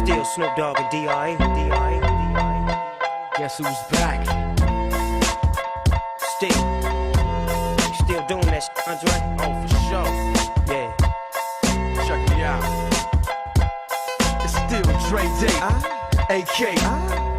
Still Snoop Dogg and D.I. Guess who's back? Still doing that shit, Andre? Oh, for sure. Yeah. Check me out. It's still Dre Day, AK.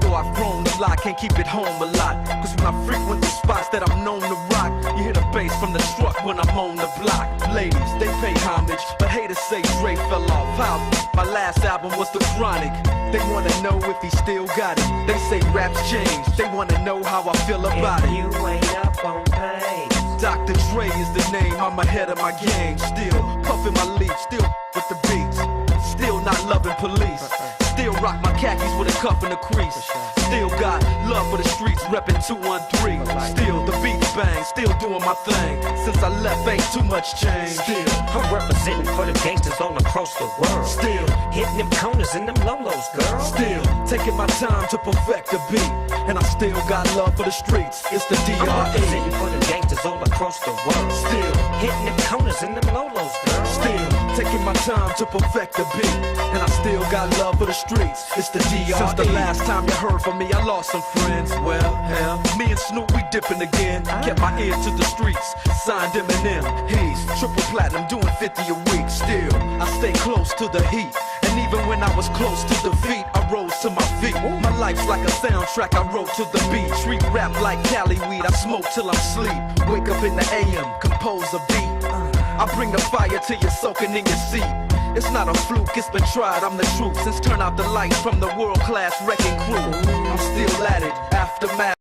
Though I've grown a lot, can't keep it home a lot. Cause when I frequent the spots that I'm known to rock, you hear the bass from the truck when I'm on the block. Ladies, they pay homage, but haters say Dre fell off. How? My last album was The Chronic. They wanna know if he still got it. They say raps change, they wanna know how I feel about it. You ain't up on pain. Dr. Dre is the name, I'm ahead of my game. Still puffin' my leaf, still with the beats. Still not loving police. Still rock my khakis with a cuff and a crease. Still got love for the streets, reppin' 213. Still the beats bang, still doing my thing. Since I left, ain't too much change. Still I'm representing for the gangsters all across the world. Still hitting them corners and them lolos, girl. Still taking my time to perfect the beat. And I still got love for the streets. It's the I'm D.R.E. representing for the gangsters all across the world. Still hitting them corners and them lolos, girl. Still taking my time to perfect the beat. And I still got love for the streets. It's the D.R.E. Since the last time you heard from me, I lost some friends. Well, hell, me and Snoop, we dipping again. Kept my ear to the streets. Signed Eminem. He's triple platinum, doing 50 a week. Still, I stay close to the heat. And even when I was close to defeat, I rose to my feet. My life's like a soundtrack I wrote to the beat. Street rap like Cali weed, I smoke till I'm asleep. Wake up in the AM, compose a beat. I bring the fire till you're soaking in your seat. It's not a fluke, it's been tried, I'm the truth. Since turn out the lights from the world-class wrecking crew, I'm still at it, aftermath